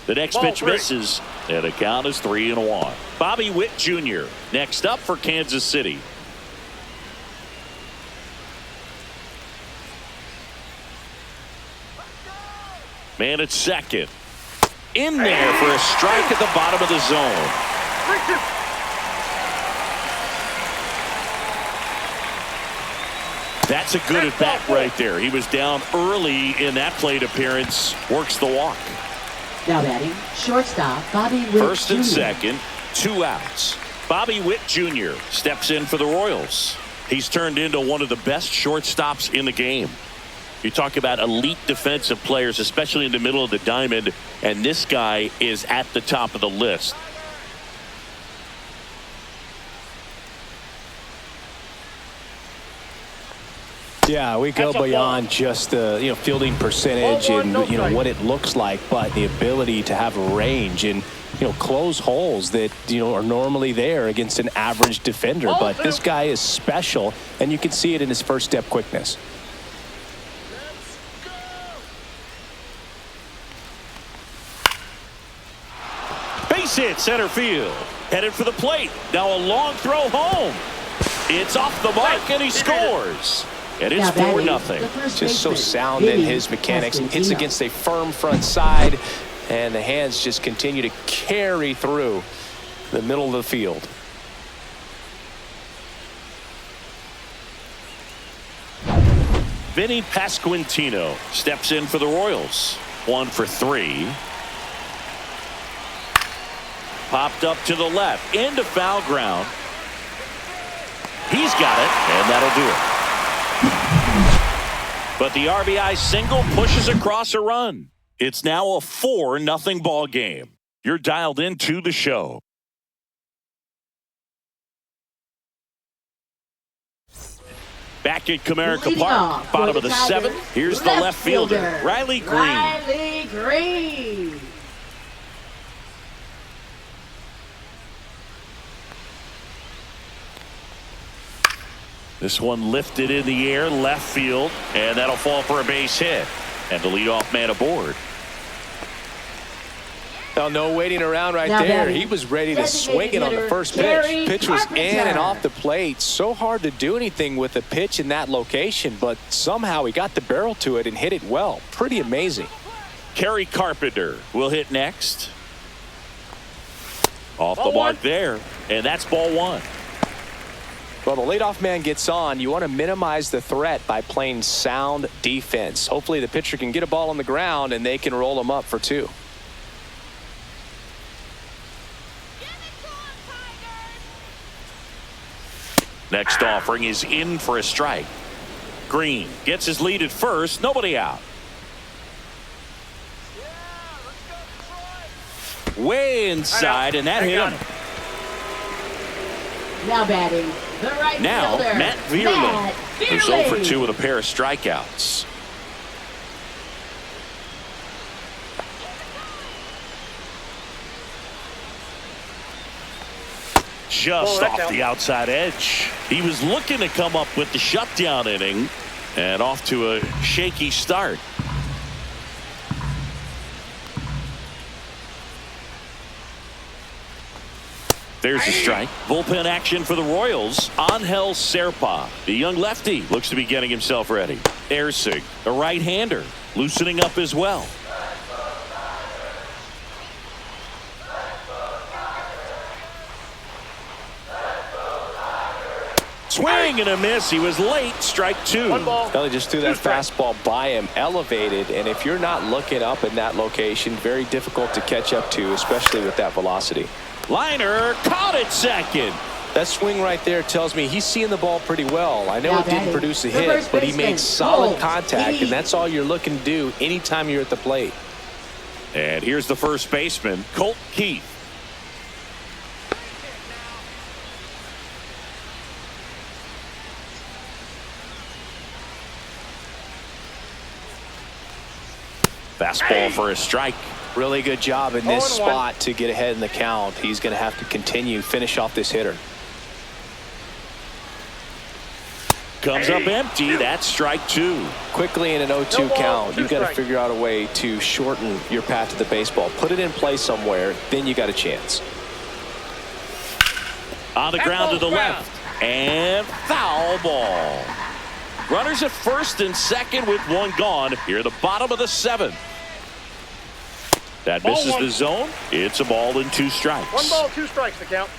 The next pitch misses, and the count is 3-1. Bobby Witt Jr. next up for Kansas City. Man at second. In there for a strike at the bottom of the zone. That's a good at bat right there. He was down early in that plate appearance. Works the walk. Now batting shortstop Bobby Witt First and Jr. second, 2 outs. Bobby Witt Jr. steps in for the Royals. He's turned into one of the best shortstops in the game. You talk about elite defensive players, especially in the middle of the diamond, and this guy is at the top of the list. Yeah, we go beyond just the fielding percentage and what it looks like, but the ability to have range and close holes that are normally there against an average defender. But this guy is special, and you can see it in his first step quickness. Base hit center field. Headed for the plate. Now a long throw home. It's off the mark, and he scores. And it's 4-0. Just so sound in his mechanics. Hits against a firm front side, and the hands just continue to carry through the middle of the field. Vinny Pasquantino steps in for the Royals. 1 for 3. Popped up to the left, into foul ground. He's got it, and that'll do it. But the RBI single pushes across a run. It's now a 4-0 ball game. You're dialed into the show. Back at Comerica Park, bottom of the 7th. Here's the left fielder, Riley Green. Riley Green. This one lifted in the air, left field, and that'll fall for a base hit. And the leadoff man aboard. Well, no waiting around right there. He was ready to swing it on the first pitch. Pitch was in and off the plate. So hard to do anything with a pitch in that location, but somehow he got the barrel to it and hit it well. Pretty amazing. Kerry Carpenter will hit next. Off the mark there, and that's ball 1. Well, the leadoff man gets on. You want to minimize the threat by playing sound defense. Hopefully the pitcher can get a ball on the ground and they can roll him up for 2. Next offering is in for a strike. Green gets his lead at first. Nobody out. Way inside, and that hit him. Now batting, the right now, fielder, Matt Vierling, who's 0 for 2 with a pair of strikeouts. Just off the outside edge. He was looking to come up with the shutdown inning, and off to a shaky start. There's a strike. Bullpen action for the Royals. Angel Serpa, the young lefty, looks to be getting himself ready. Ersig, a right-hander, loosening up as well. Swing and a miss. He was late. Strike 2. Well, he just threw that fastball by him, elevated, and if you're not looking up in that location, very difficult to catch up to, especially with that velocity. Liner caught it second. That swing right there tells me he's seeing the ball pretty well. I know it didn't produce a hit, but he made solid contact, and that's all you're looking to do anytime you're at the plate. And here's the first baseman, Colt Keith. Fastball for a strike. Really good job in this spot to get ahead in the count. He's going to have to finish off this hitter. Comes up empty. That's strike 2. Quickly in an 0-2 count, you've got to figure out a way to shorten your path to the baseball. Put it in play somewhere, then you got a chance. On the ground to the left. And foul ball. Runners at first and second with 1 gone. Here at the bottom of the 7th. That misses the zone. It's a ball and 2 strikes. 1 ball, 2 strikes to count.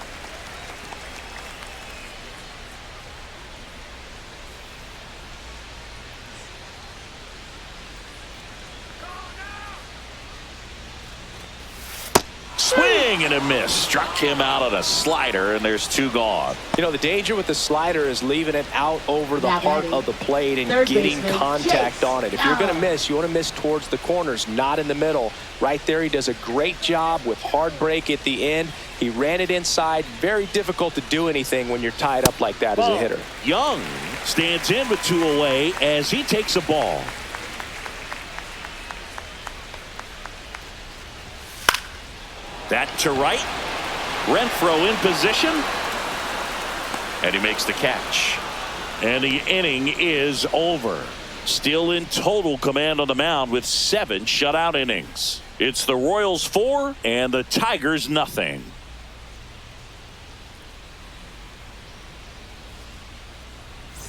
Swing and a miss. Struck him out on a slider, and there's 2 gone. You know, the danger with the slider is leaving it out over the heart of the plate and getting contact on it. If you're going to miss, you want to miss towards the corners, not in the middle. Right there, he does a great job with hard break at the end. He ran it inside. Very difficult to do anything when you're tied up like that as a hitter. Young stands in with 2 away as he takes a ball. That to right. Renfroe in position. And he makes the catch. And the inning is over. Still in total command on the mound with 7 shutout innings. It's the Royals 4 and the Tigers nothing.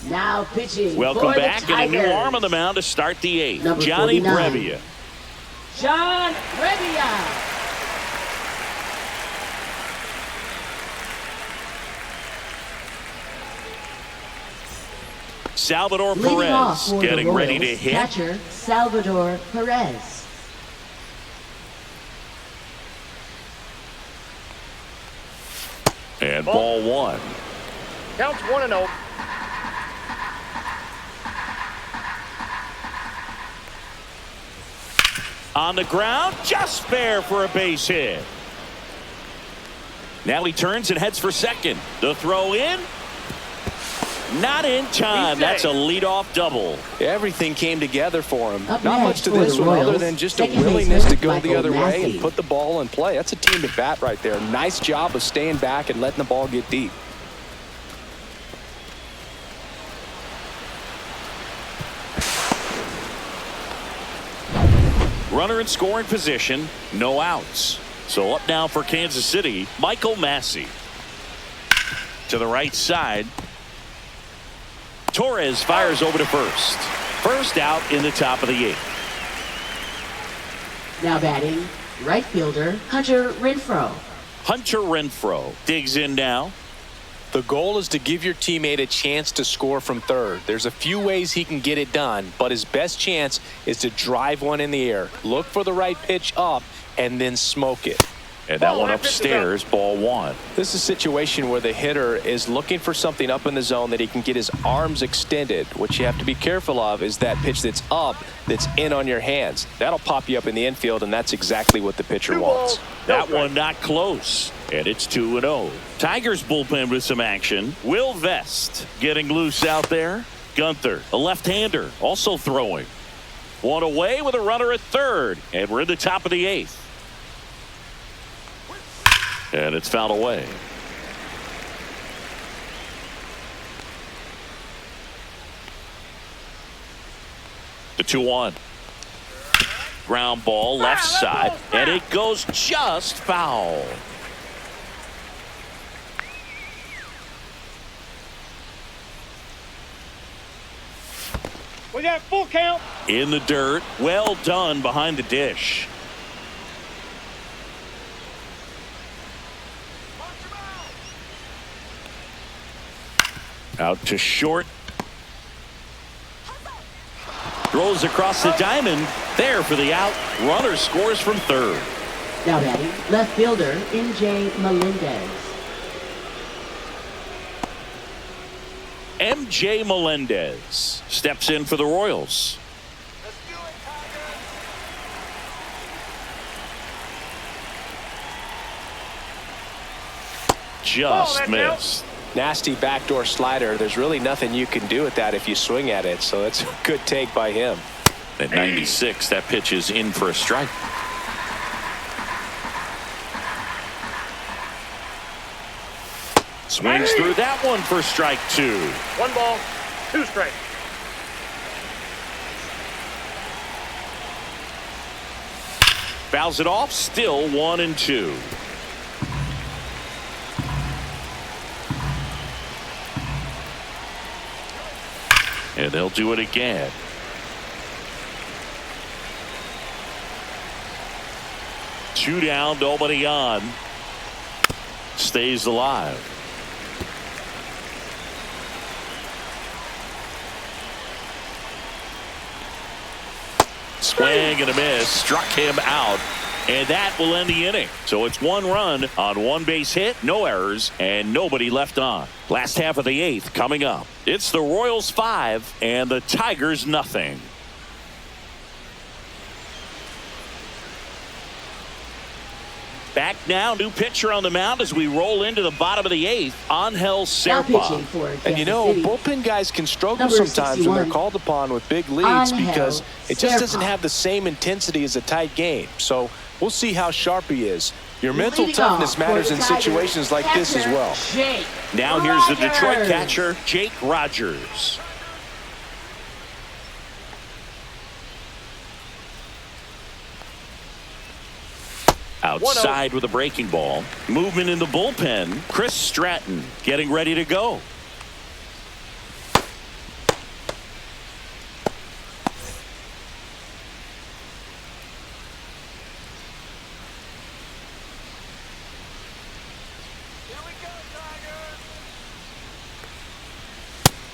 Now pitching. Welcome for back, the and a Tigers. new arm on the mound to start the 8th. Number Johnny 49. Brevia. John Brevia. Salvador Leading off Perez for getting the ready to Royals, hit. catcher Salvador Perez. And ball 1. Counts 1-0. On the ground, just fair for a base hit. Now he turns and heads for second. The throw in. Not in time. That's a leadoff double. Everything came together for him. Up Not next much to for this the one other Royals, than just a second willingness to baseman go the Michael other way Massey. and put the ball in play. That's a team at bat right there. Nice job of staying back and letting the ball get deep. Runner in scoring position, no outs. So up now for Kansas City, Michael Massey. To the right side. Torres fires over to first. First out in the top of the 8th. Now batting, right fielder Hunter Renfroe. Hunter Renfroe digs in now. The goal is to give your teammate a chance to score from third. There's a few ways he can get it done, but his best chance is to drive one in the air. Look for the right pitch up and then smoke it. And that one upstairs, ball 1. This is a situation where the hitter is looking for something up in the zone that he can get his arms extended. What you have to be careful of is that pitch that's up, that's in on your hands. That'll pop you up in the infield, and that's exactly what the pitcher wants. That one not close. And it's 2-0. Tigers bullpen with some action. Will Vest getting loose out there. Gunther, a left-hander, also throwing. One away with a runner at third. And we're in the top of the 8th. And it's fouled away. The 2-1. Ground ball left side. And it goes just foul. We got full count. In the dirt. Well done behind the dish. Out to short. Throws across the diamond. There for the out. Runner scores from third. Now batting, left fielder MJ Melendez. MJ Melendez steps in for the Royals. Just missed. Nasty backdoor slider. There's really nothing you can do with that if you swing at it. So it's a good take by him. At 96, that pitch is in for a strike. Swings through that one for strike 2. 1 ball, 2 strikes. Fouls it off, still 1-2. And they'll do it again. Two down, nobody on. Stays alive. Swing and a miss. Struck him out. And that will end the inning. So it's 1 run on 1 base hit, no errors, and nobody left on. Last half of the 8th coming up. It's the Royals 5 and the Tigers nothing. Back now, new pitcher on the mound as we roll into the bottom of the 8th. Angel Now pitching Serpa. for And you Kansas know, City. bullpen guys can struggle Number sometimes when they're 61. called upon with big leads Angel because it just doesn't Serpa. have the same intensity as a tight game. So we'll see how sharp he is. Your mental Leading toughness off for matters the in Tigers, situations like this as catcher, well. Jake Now here's the Detroit Rogers. catcher, Jake Rogers. Outside with a breaking ball. Movement in the bullpen. Chris Stratton getting ready to go.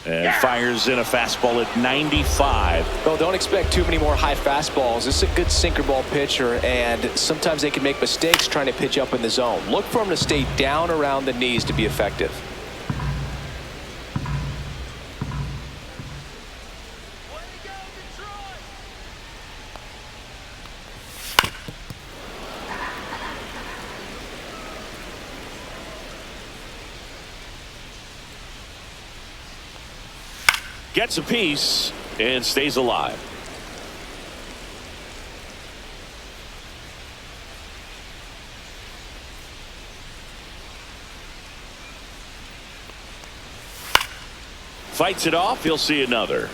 And fires in a fastball at 95. Well, don't expect too many more high fastballs. This is a good sinker ball pitcher, and sometimes they can make mistakes trying to pitch up in the zone. Look for him to stay down around the knees to be effective. Gets a piece and stays alive. Fights it off. He'll see another.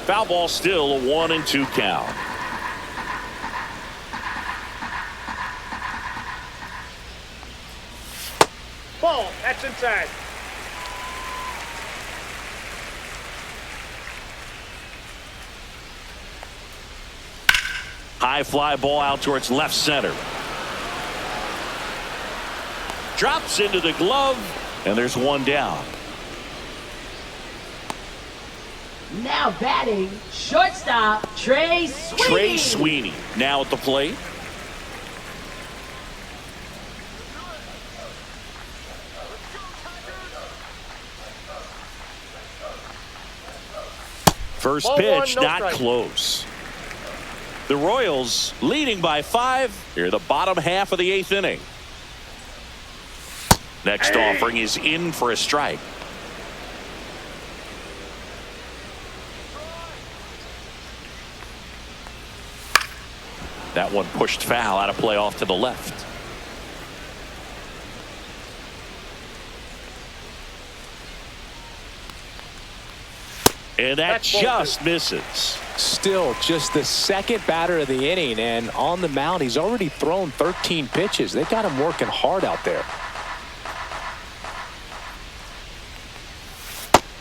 Foul ball, still a 1-2 count. Ball. That's inside. High fly ball out towards left center. Drops into the glove, and there's one down. Now batting, shortstop Trey Sweeney. Trey Sweeney now at the plate. First Ball pitch, one, no not strike. close. The Royals leading by 5 here, the bottom half of the 8th inning. Next offering is in for a strike. That one pushed foul, out of play off to the left. And that That's ball just misses. Still just the second batter of the inning, and on the mound he's already thrown 13 pitches. They've got him working hard out there.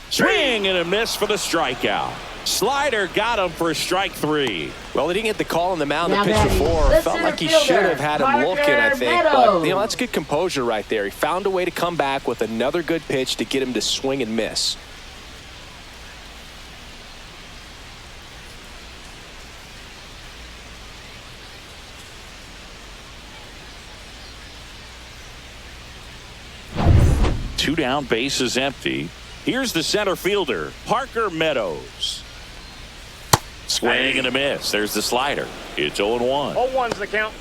Swing and a miss for the strikeout. Slider got him for strike 3. Well, he didn't get the call on the mound Now to pitch batting, before. the Felt center like he fielder, should have had him Parker looking, I think. But, Meadows. that's good composure right there. He found a way to come back with another good pitch to get him to swing and miss. Two down, base is empty. Here's the center fielder, Parker Meadows. Swing and a miss. There's the slider. It's 0-1. 0-1's the count.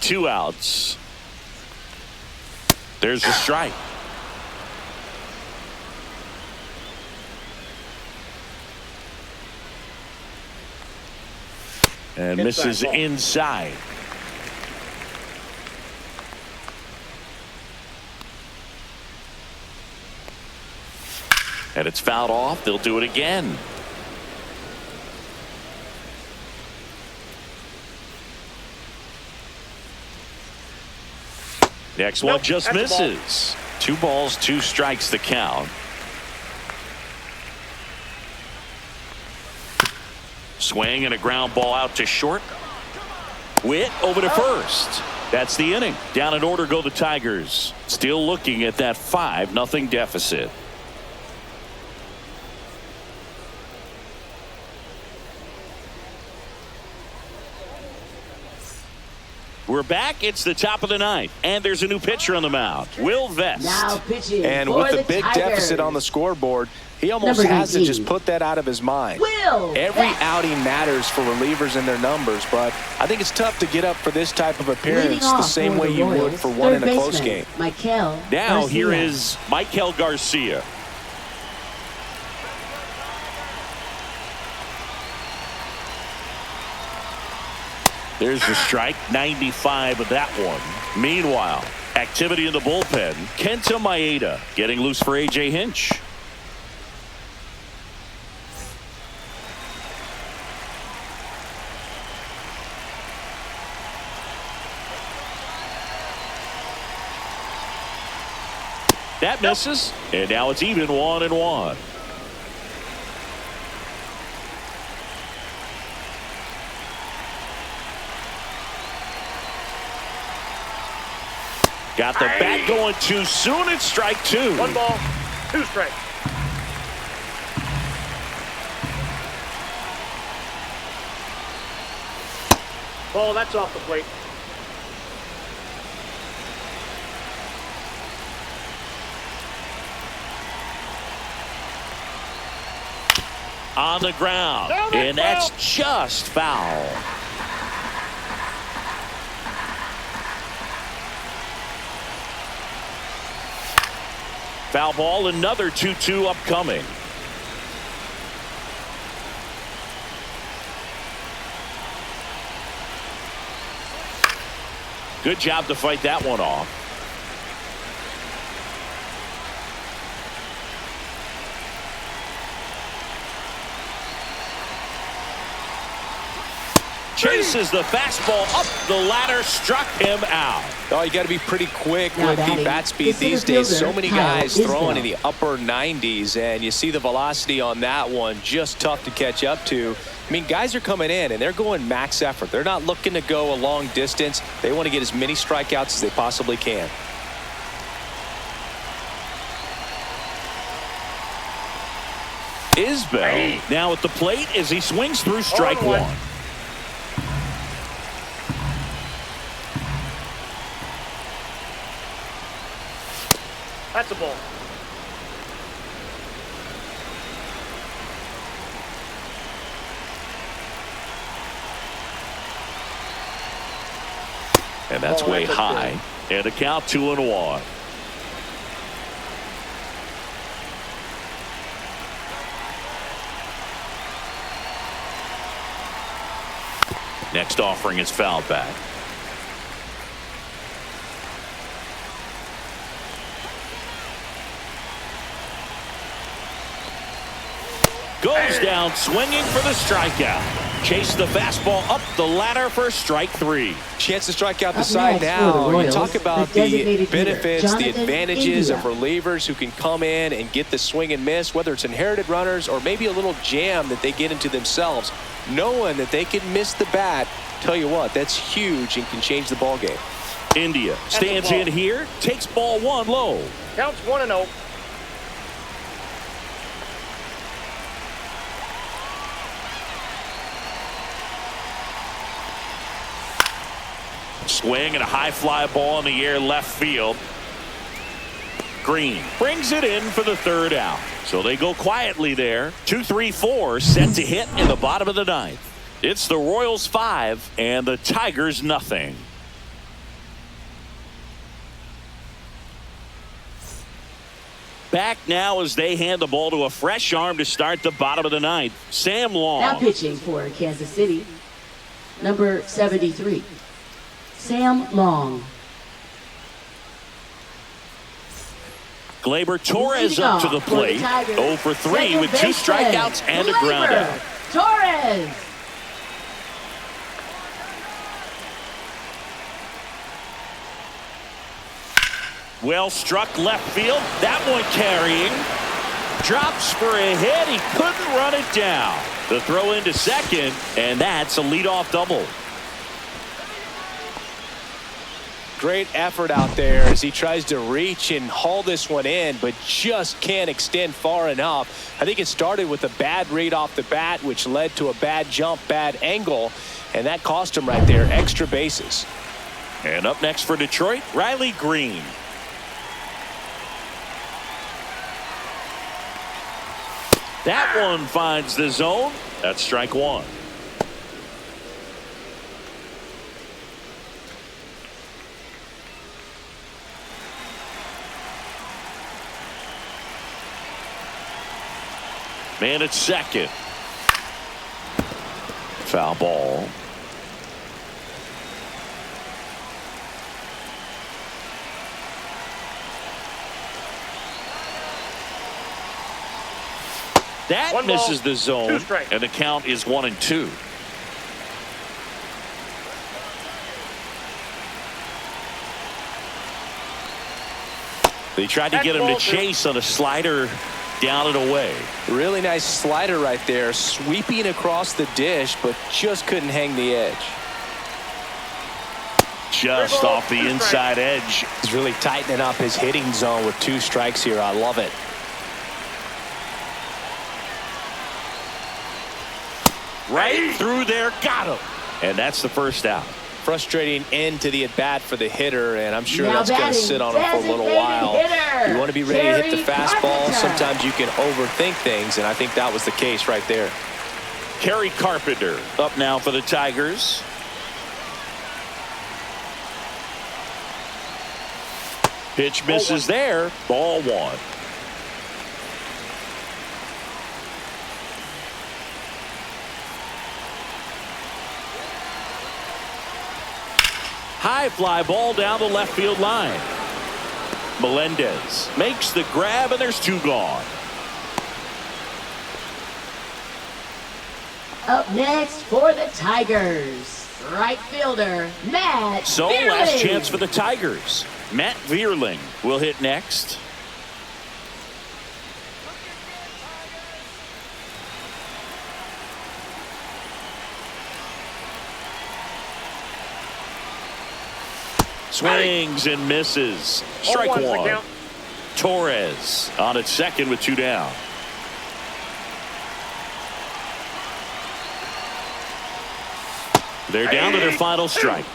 Two outs. There's the strike. And misses ball. inside. And it's fouled off. They'll do it again. Next one Nope, just that's a ball. misses. 2 balls, 2 strikes the count. Swing and a ground ball out to short. Witt over to first. That's the inning. Down in order go the Tigers. Still looking at that 5-0 deficit. We're back. It's the top of the ninth, and there's a new pitcher on the mound, Will Vest. Now pitching And for with the the big Tigers. deficit on the scoreboard, he almost Number has to 19. just put that out of his mind. Will Every Vest. outing matters for relievers and their numbers, but I think it's tough to get up for this type of Leading appearance the off same for way the you would Royals, for one in a third close baseman, game. Michael Now Garcia. here is Michael Garcia. There's the strike, 95 of that one. Meanwhile, activity in the bullpen. Kenta Maeda getting loose for A.J. Hinch. That misses, and now it's even 1-1. Got the bat going too soon. It's strike two. 1 ball, 2 strikes. Ball, that's off the plate. On the ground, and that's just foul. Foul ball, another 2-2 upcoming. Good job to fight that one off. Chases the fastball up the ladder, struck him out. Oh, you got to be pretty quick Now with the batting, bat speed the these center days. fielder, So many Kyle guys throwing in Isbell. the upper 90s, and you see the velocity on that one, just tough to catch up to. I mean, guys are coming in, and they're going max effort. They're not looking to go a long distance. They want to get as many strikeouts as they possibly can. Isbell now at the plate as he swings through strike 0-1. one. That's a ball. And that's Oh, way that's a high. And a count 2-1. Next offering is fouled back. Goes down swinging for the strikeout. Chase the fastball up the ladder for strike three. Chance to strike out the Up side next for now. the You Royals, talk about the the designated hitter, benefits, the Jonathan advantages of India. relievers who can come in and get the swing and miss, whether it's inherited runners or maybe a little jam that they get into themselves. Knowing that they can miss the bat, tell you what, that's huge and can change the ball game. India a stands ball. in here, takes ball one low. Counts 1-0. Swing and a high fly ball in the air left field. Green brings it in for the third out. So they go quietly there. 2-3-4 set to hit in the bottom of the ninth. It's the Royals 5 and the Tigers nothing. Back now as they hand the ball to a fresh arm to start the bottom of the ninth. Sam Long. Now pitching for Kansas City, number 73, Sam Long. Gleyber Torres Leading up to off the for plate. Tigers, 0 for 3 second with 2 baseman, strikeouts and a ground Gleyber out. Torres. Well struck left field. That one carrying. Drops for a hit. He couldn't run it down. The throw into second, and that's a leadoff double. Great effort out there as he tries to reach and haul this one in, but just can't extend far enough. I think it started with a bad read off the bat, which led to a bad jump, bad angle, and that cost him right there extra bases. And up next for Detroit, Riley Green. That one finds the zone. That's strike one. Man at second. Foul ball. That misses the zone, and the count is 1-2. They tried to get him to chase on a slider down and away. Really nice slider right there, sweeping across the dish, but just couldn't hang the edge. Just off the inside edge. He's really tightening up his hitting zone with 2 strikes here. I love it. Right through there, got him. And that's the first out. Frustrating end to the at-bat for the hitter, and I'm sure that's going to sit on him for a little while. You want to be ready to hit the fastball. Sometimes you can overthink things, and I think that was the case right there. Kerry Carpenter up now for the Tigers. Pitch misses there. Ball 1. High fly ball down the left field line. Melendez makes the grab, and there's 2 gone. Up next for the Tigers, right fielder Matt So Vierling. last chance for the Tigers. Matt Vierling will hit next. Swings and misses. Strike 1. Torres on at second with 2 down. They're down to their final strike.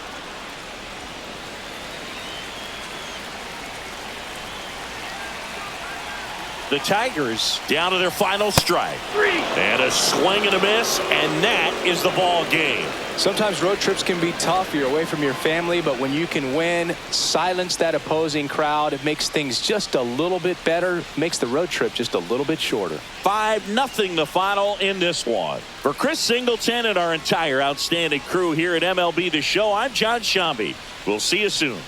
The Tigers down to their final strike. And a swing and a miss, and that is the ball game. Sometimes road trips can be tough. You're away from your family, but when you can win, silence that opposing crowd, it makes things just a little bit better, makes the road trip just a little bit shorter. 5-0 the final in this one. For Chris Singleton and our entire outstanding crew here at MLB The Show, I'm John Shambi. We'll see you soon.